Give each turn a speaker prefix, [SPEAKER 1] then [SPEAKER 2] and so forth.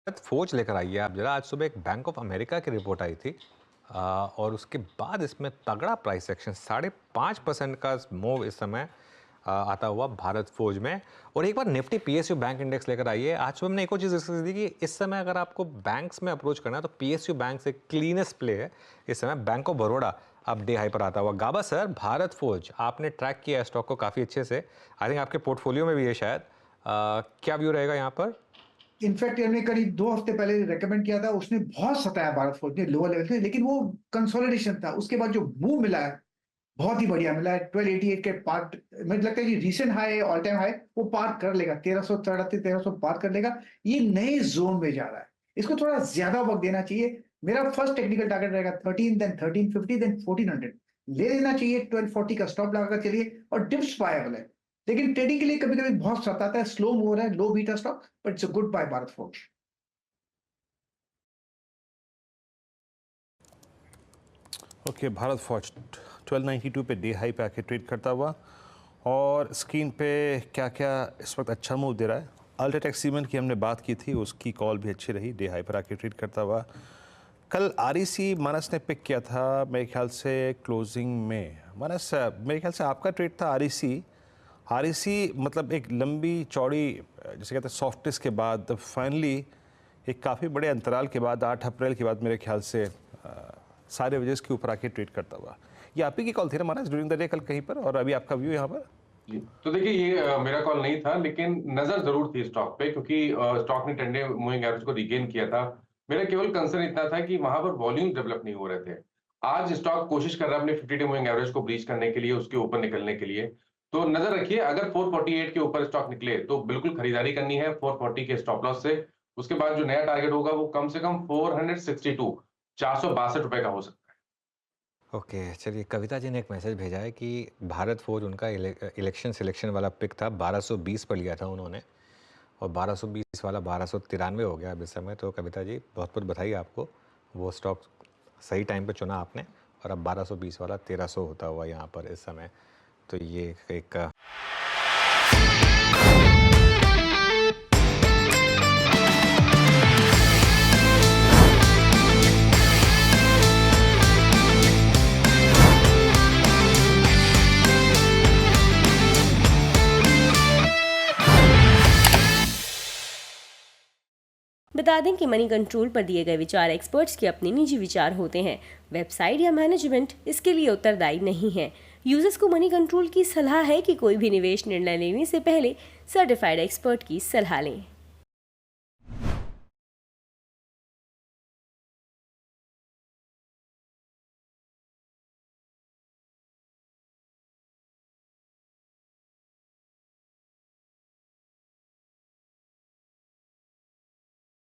[SPEAKER 1] फौज लेकर आई है आप जरा। आज सुबह एक बैंक ऑफ अमेरिका की रिपोर्ट आई थी और उसके बाद इसमें तगड़ा प्राइस एक्शन 5.5% का मूव इस समय आता हुआ भारत फौज में। और एक बार निफ्टी पीएसयू बैंक इंडेक्स लेकर आई है। आज सुबह हमने एक और चीज़ डिस्कस की कि इस समय अगर आपको बैंक्स में अप्रोच करना है तो पीएसयू बैंक से क्लीनेस्ट प्ले है इस समय। बैंक ऑफ बड़ौदा अब डे हाई पर आता हुआ। गाबा सर, भारत फौज आपने ट्रैक किया है स्टॉक को काफ़ी अच्छे से, आई थिंक आपके पोर्टफोलियो में भी है शायद। क्या व्यू रहेगा यहाँ पर?
[SPEAKER 2] इनफैक्ट हमने करीब 2 हफ्ते पहले रिकमेंड किया था, उसने बहुत सताया भारत फौज ने लोअर लेवल पे, लेकिन वो कंसोलिडेशन था। उसके बाद जो मूव मिला है, बहुत ही बढ़िया मिला है। 1288 के पार, मुझे लगता है कि recent high, all time high वो पार कर लेगा। 1333 पार कर लेगा। ये नए जोन में जा रहा है, इसको थोड़ा ज्यादा वक्त देना चाहिए। मेरा फर्स्ट टेक्निकल टारगेट रहेगा 13, देन 1350, देन 1400 ले लेना चाहिए। 1240 का स्टॉप लगाकर चलिए और डिप्स पाएबल है, लेकिन ट्रेडिंग के लिए कभी कभी बहुत सताता है। स्लो मूव है, low beta stock, but it's a good buy Bharat Forge.
[SPEAKER 3] Okay, Bharat फौज 1292 पे डे हाई पे आके ट्रेड करता हुआ, और स्क्रीन पे क्या क्या इस वक्त अच्छा मूव दे रहा है। अल्ट्राटेक सीमेंट की हमने बात की थी, उसकी कॉल भी अच्छी रही, डे हाई पर आके ट्रेड करता हुआ। कल आरईसी मानस ने पिक किया था मेरे ख्याल से क्लोजिंग में। मानस, मेरे ख्याल से आपका ट्रेड था आरईसी। आरईसी मतलब एक लंबी चौड़ी, जैसे कहते हैं सॉफ्टनेस के बाद फाइनली एक काफ़ी बड़े अंतराल के बाद 8 अप्रैल के बाद मेरे ख्याल से सारे वजह के ऊपर आके ट्रेड करता हुआ। ये आप ही की कॉल थी ना मानस ड्यूरिंग द डे कल कहीं पर, और अभी आपका व्यू यहाँ पर?
[SPEAKER 4] जी, तो देखिए ये मेरा कॉल नहीं था, लेकिन नजर जरूर थी स्टॉक पे, क्योंकि स्टॉक ने 10 डे मूविंग एवरेज को रिगेन किया था। मेरा केवल कंसर्न इतना था कि वहां पर वॉल्यूम डेवलप नहीं हो रहे थे। आज स्टॉक कोशिश कर रहा है अपने 50 डे मूविंग एवरेज को ब्रीच करने के लिए, उसके ऊपर निकलने के लिए। तो नजर रखिए, अगर 448 के ऊपर स्टॉक निकले तो बिल्कुल खरीदारी करनी है 440 के स्टॉप लॉस से। उसके बाद जो नया टारगेट होगा वो कम से कम 462 ₹462 का हो सकता है।
[SPEAKER 1] ओके, चलिए कविता जी ने एक मैसेज भेजा है कि भारत फौज उनका इलेक्शन सिलेक्शन वाला पिक था, 1220 पर लिया था उन्होंने, और 1220 वाला 1293 हो गया अब इस समय। तो कविता जी बहुत बहुत बधाई आपको, वो स्टॉक सही टाइम पे चुना आपने। और अब 1220 वाला 1300 होता हुआ यहाँ पर इस समय। तो ये एक
[SPEAKER 5] बता दें कि मनी कंट्रोल पर दिए गए विचार एक्सपर्ट्स के अपने निजी विचार होते हैं। वेबसाइट या मैनेजमेंट इसके लिए उत्तरदायी नहीं है। यूजर्स को मनी कंट्रोल की सलाह है कि कोई भी निवेश निर्णय लेने से पहले सर्टिफाइड एक्सपर्ट की सलाह लें।